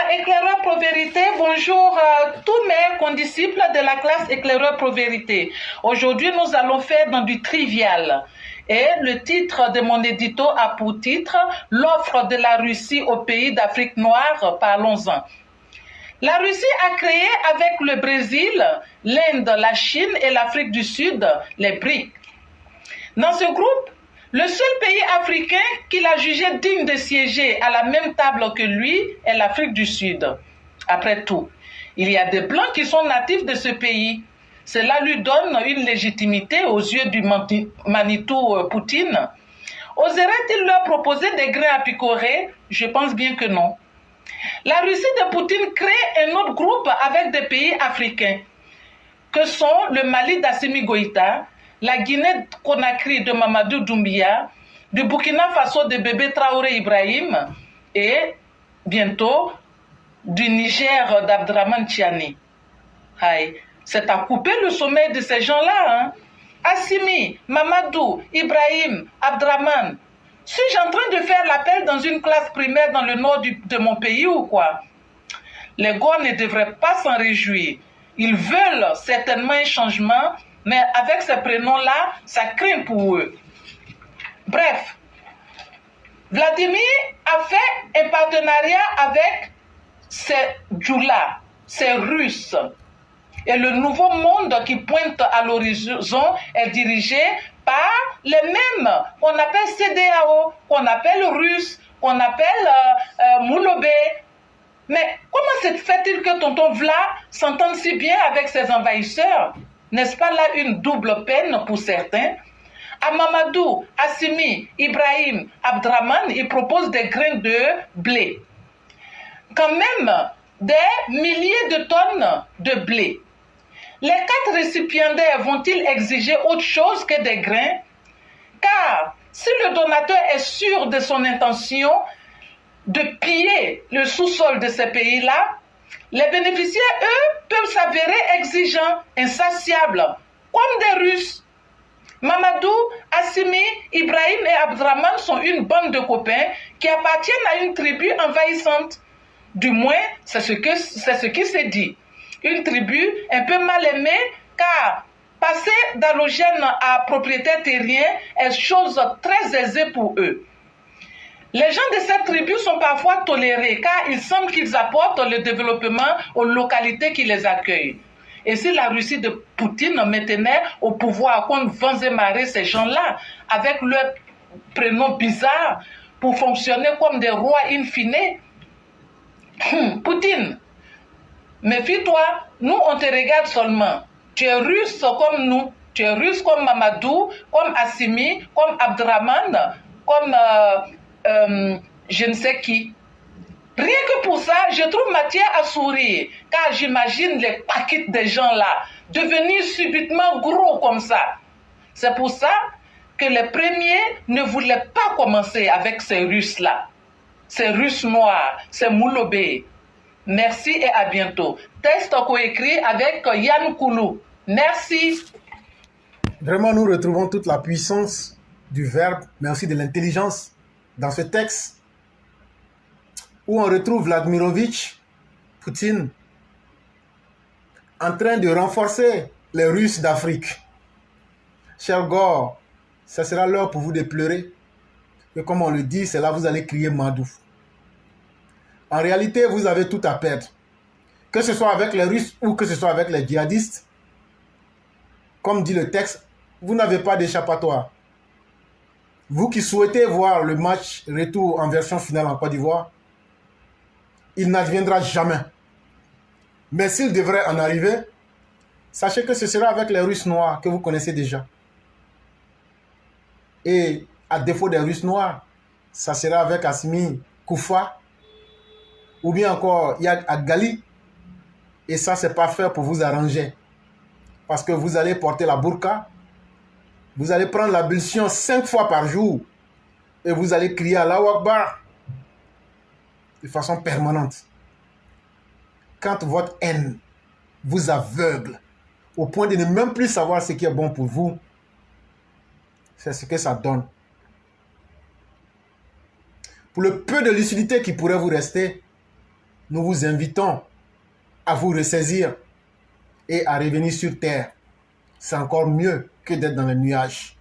Éclaireur Pro-Vérité, bonjour tous mes condisciples de la classe Éclaireur Pro-Vérité. Aujourd'hui, nous allons faire dans du trivial. Et le titre de mon édito a pour titre « L'offre de la Russie aux pays d'Afrique noire, parlons-en ». La Russie a créé avec le Brésil, l'Inde, la Chine et l'Afrique du Sud les BRICS. Dans ce groupe, le seul pays africain qu'il a jugé digne de siéger à la même table que lui est l'Afrique du Sud. Après tout, il y a des Blancs qui sont natifs de ce pays. Cela lui donne une légitimité aux yeux du Manitou Poutine. Oserait-il leur proposer des grains à picorer? Je pense bien que non. La Russie de Poutine crée un autre groupe avec des pays africains, que sont le Mali d'Assimi Goïta, la Guinée-Conakry de Mamadou Doumbia, du Burkina Faso de Bébé Traoré Ibrahim et bientôt du Niger d'Abdraman Tiani. C'est à couper le sommeil de ces gens-là. Hein? Assimi, Mamadou, Ibrahim, Abdraman. Suis-je en train de faire l'appel dans une classe primaire dans le nord de mon pays ou quoi? Les gars ne devraient pas s'en réjouir. Ils veulent certainement un changement, mais avec ces prénoms-là, ça craint pour eux. Bref, Vladimir a fait un partenariat avec ces Djoula, ces Russes. Et le nouveau monde qui pointe à l'horizon est dirigé par les mêmes qu'on appelle CEDEAO, qu'on appelle Russes, qu'on appelle Moulobé. Mais comment se fait-il que tonton Vla s'entende si bien avec ses envahisseurs? N'est-ce pas là une double peine pour certains? À Mamadou, Assimi, Ibrahim, Abdraman, ils proposent des grains de blé. Quand même des milliers de tonnes de blé. Les 4 récipiendaires vont-ils exiger autre chose que des grains? Car si le donateur est sûr de son intention de piller le sous-sol de ces pays-là, les bénéficiaires, eux, peuvent s'avérer exigeants, insatiables, comme des Russes. Mamadou, Assimi, Ibrahim et Abdraman sont une bande de copains qui appartiennent à une tribu envahissante. Du moins, c'est ce qui s'est dit. Une tribu un peu mal aimée, car passer d'allogène à propriétaire terrien est chose très aisée pour eux. Les gens de cette tribu sont parfois tolérés, car il semble qu'ils apportent le développement aux localités qui les accueillent. Et si la Russie de Poutine maintenait au pouvoir contre vents et marées ces gens-là, avec leurs prénoms bizarres, pour fonctionner comme des rois in fine, Poutine, méfie-toi, nous on te regarde seulement. Tu es russe comme nous, tu es russe comme Mamadou, comme Assimi, comme Abdraman, comme je ne sais qui. Rien que pour ça, je trouve matière à sourire, car j'imagine les paquets de gens là devenir subitement gros comme ça. C'est pour ça que les premiers ne voulaient pas commencer avec ces Russes là, ces Russes noirs, ces Moulobé. Merci et à bientôt. Texte coécrit avec Yann Koulou. Merci. Vraiment, nous retrouvons toute la puissance du verbe, mais aussi de l'intelligence dans ce texte où on retrouve Vladimirovitch Poutine en train de renforcer les Russes d'Afrique. Cher Gore, ce sera l'heure pour vous de pleurer. Et comme on le dit, c'est là que vous allez crier Madou. En réalité, vous avez tout à perdre. Que ce soit avec les Russes ou que ce soit avec les djihadistes, comme dit le texte, vous n'avez pas d'échappatoire. Vous qui souhaitez voir le match retour en version finale en Côte d'Ivoire, il n'adviendra jamais. Mais s'il devrait en arriver, sachez que ce sera avec les Russes noirs que vous connaissez déjà. Et à défaut des Russes noirs, ça sera avec Assimi Koufa, ou bien encore Yad Agali. Et ça, c'est pas fait pour vous arranger. Parce que vous allez porter la burqa, vous allez prendre l'ablution 5 fois par jour, et vous allez crier Allahu Akbar de façon permanente. Quand votre haine vous aveugle au point de ne même plus savoir ce qui est bon pour vous, c'est ce que ça donne. Pour le peu de lucidité qui pourrait vous rester, nous vous invitons à vous ressaisir et à revenir sur terre. C'est encore mieux que d'être dans les nuages.